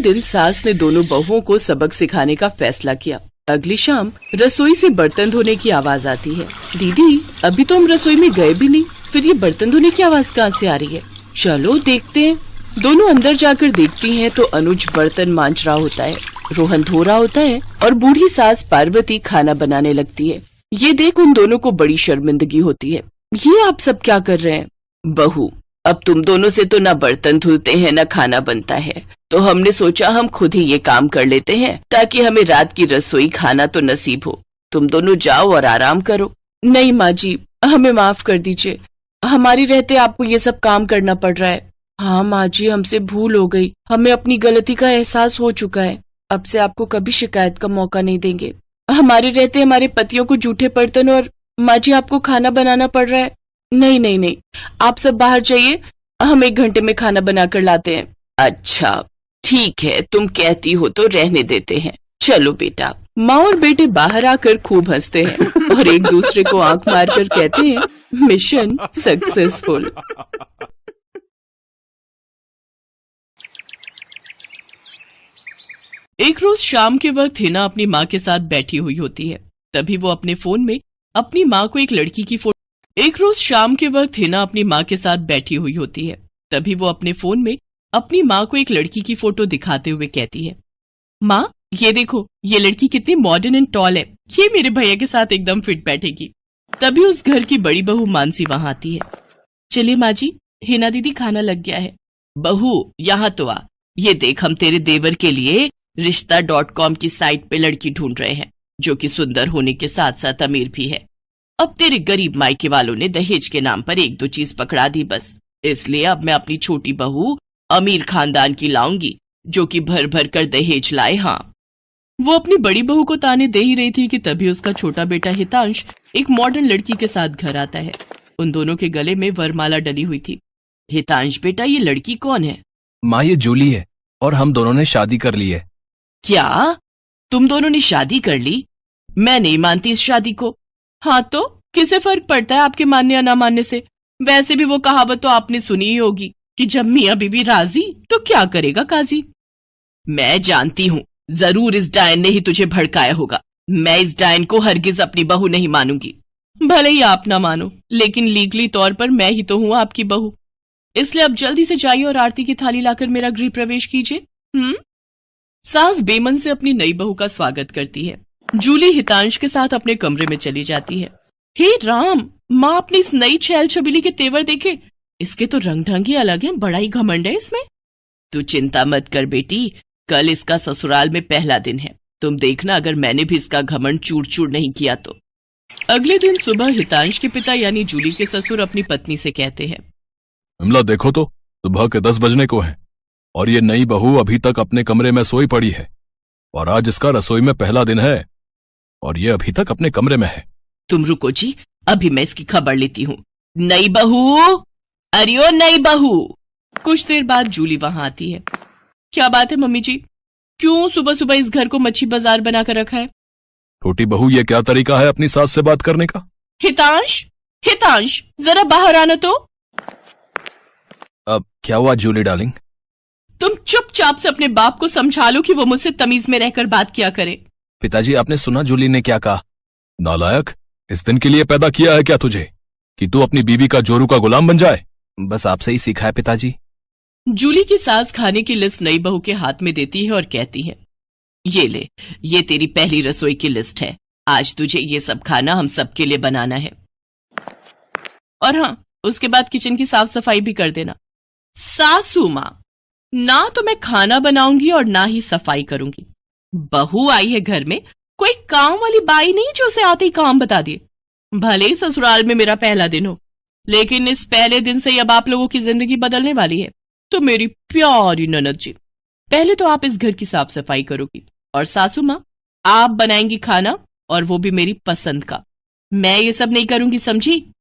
दिन सास ने दोनों बहुओं को सबक सिखाने का फैसला किया। अगली शाम रसोई से बर्तन धोने की आवाज आती है। दीदी, अभी तो हम रसोई में गए भी नहीं, फिर ये बर्तन धोने की आवाज कहाँ से आ रही है? चलो देखते हैं। दोनों अंदर जाकर देखती हैं तो अनुज बर्तन मांज रहा होता है, रोहन धो रहा होता है और बूढ़ी सास पार्वती खाना बनाने लगती है। ये देख उन दोनों को बड़ी शर्मिंदगी होती है। ये आप सब क्या कर रहे हैं? बहू, अब तुम दोनों से तो ना बर्तन धुलते हैं ना खाना बनता है, तो हमने सोचा हम खुद ही ये काम कर लेते हैं ताकि हमें रात की रसोई खाना तो नसीब हो। तुम दोनों जाओ और आराम करो। नहीं माँ जी, हमें माफ कर दीजिए, हमारी रहते आपको ये सब काम करना पड़ रहा है। हाँ माँ जी, हमसे भूल हो गई, हमें अपनी गलती का एहसास हो चुका है। अब से आपको कभी शिकायत का मौका नहीं देंगे। हमारे रहते हमारे पतियों को जूठे बर्तन और माँ जी आपको खाना बनाना पड़ रहा है। नहीं नहीं नहीं, आप सब बाहर जाइए, हम 1 घंटे में खाना बनाकर लाते हैं। अच्छा ठीक है, तुम कहती हो तो रहने देते हैं। चलो बेटा। माँ और बेटे बाहर आकर खूब हंसते हैं और एक दूसरे को आंख मारकर कहते हैं, मिशन सक्सेसफुल। एक रोज शाम के वक्त हिना अपनी माँ के साथ बैठी हुई होती है। तभी वो अपने फोन में अपनी माँ को एक लड़की की फोटो दिखाते हुए कहती है, माँ ये देखो, ये लड़की कितनी मॉडर्न एंड टॉल है, ये मेरे भैया के साथ एकदम फिट बैठेगी। तभी उस घर की बड़ी बहू मानसी वहां आती है। चलिए माँ जी, हिना दीदी खाना लग गया है। बहू यहाँ तो आ, ये देख हम तेरे देवर के लिए रिश्ता.com की साइट पे लड़की ढूंढ रहे हैं जो कि सुंदर होने के साथ साथ अमीर भी है। अब तेरे गरीब मायके वालों ने दहेज के नाम पर 1-2 चीज पकड़ा दी बस, इसलिए अब मैं अपनी छोटी बहू अमीर खानदान की लाऊंगी जो कि भर भर कर दहेज लाए। हाँ, वो अपनी बड़ी बहू को ताने दे ही रही थी कि तभी उसका छोटा बेटा हितांश एक मॉडर्न लड़की के साथ घर आता है। उन दोनों के गले में वरमाला डली हुई थी। हितांश बेटा, ये लड़की कौन है? माँ ये जूली है और हम दोनों ने शादी कर ली है। क्या तुम दोनों ने शादी कर ली? मैं नहीं मानती इस शादी को। हाँ तो किसे फर्क पड़ता है आपके मानने या ना मानने से? वैसे भी वो कहावत तो आपने सुनी ही होगी कि जब मियाँ बीवी राजी तो क्या करेगा काजी। मैं जानती हूँ, जरूर इस डायन ने ही तुझे भड़काया होगा। मैं इस डायन को हरगिज अपनी बहू नहीं मानूंगी। भले ही आप ना मानो, लेकिन लीगली तौर पर मैं ही तो हूँ आपकी बहू। इसलिए अब जल्दी से जाइए और आरती की थाली लाकर मेरा गृह प्रवेश कीजिए। सास बेमन से अपनी नई बहू का स्वागत करती है। जूली हितांश के साथ अपने कमरे में चली जाती है। हे राम, माँ अपनी इस नई छैल छबीली के तेवर देखे, इसके तो रंग ढंग ही अलग है, बड़ा ही घमंड है इसमें। तू चिंता मत कर बेटी, कल इसका ससुराल में पहला दिन है, तुम देखना अगर मैंने भी इसका घमंड चूर चूर नहीं किया तो। अगले दिन सुबह हितांश के पिता यानी जूली के ससुर अपनी पत्नी से कहते हैं, विमला देखो तो सुबह के 10 बजने को है और ये नई बहू अभी तक अपने कमरे में सोई पड़ी है, और आज इसका रसोई में पहला दिन है और ये अभी तक अपने कमरे में है। तुम रुको जी, अभी मैं इसकी खबर लेती हूँ। नई बहू, अरे ओ नई बहू। कुछ देर बाद जूली वहां आती है। क्या बात है मम्मी जी, क्यों सुबह सुबह इस घर को मच्छी बाजार बनाकर रखा है? छोटी बहू, ये क्या तरीका है अपनी सास से बात करने का? हितांश, हितांश जरा बाहर आना तो। अब क्या हुआ जूली डार्लिंग? तुम चुपचाप से अपने बाप को समझा लो कि वो मुझसे तमीज में रहकर बात किया करे। पिताजी, आपने सुना जूली ने क्या कहा? नालायक, इस दिन के लिए पैदा किया है क्या तुझे कि तू अपनी बीवी का जोरू का गुलाम बन जाए? बस आपसे ही सीखा है पिताजी। जूली की सास खाने की लिस्ट नई बहू के हाथ में देती है और कहती है, ये ले, ये तेरी पहली रसोई की लिस्ट है। आज तुझे ये सब खाना हम सबके लिए बनाना है, और हाँ, उसके बाद किचन की साफ सफाई भी कर देना। सासू माँ, ना तो मैं खाना बनाऊंगी और ना ही सफाई करूंगी। बहू आई है घर में, कोई काम वाली बाई नहीं जो उसे आते ही काम बता दिए। भले ही ससुराल में मेरा पहला दिन हो, लेकिन इस पहले दिन से अब आप लोगों की जिंदगी बदलने वाली है। तो मेरी प्यारी ननद जी, पहले तो आप इस घर की साफ सफाई करोगी, और सासू माँ आप बनाएंगी खाना, और वो भी मेरी पसंद का। मैं ये सब नहीं करूंगी, समझी?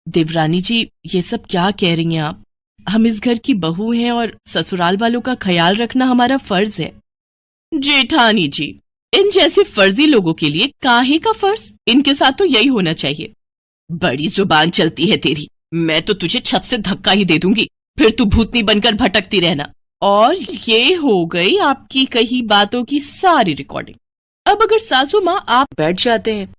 देवरानी जी, ये सब क्या कह रही हैं आप? हम इस घर की बहू हैं और ससुराल वालों का ख्याल रखना हमारा फर्ज है। जेठानी जी, इन जैसे फर्जी लोगों के लिए काहे का फर्ज? इनके साथ तो यही होना चाहिए। बड़ी जुबान चलती है तेरी, मैं तो तुझे छत से धक्का ही दे दूंगी, फिर तू भूतनी बनकर भटकती रहना और ये हो गई आपकी कही बातों की सारी रिकॉर्डिंग। अब अगर सासू माँ आप बैठ जाते हैं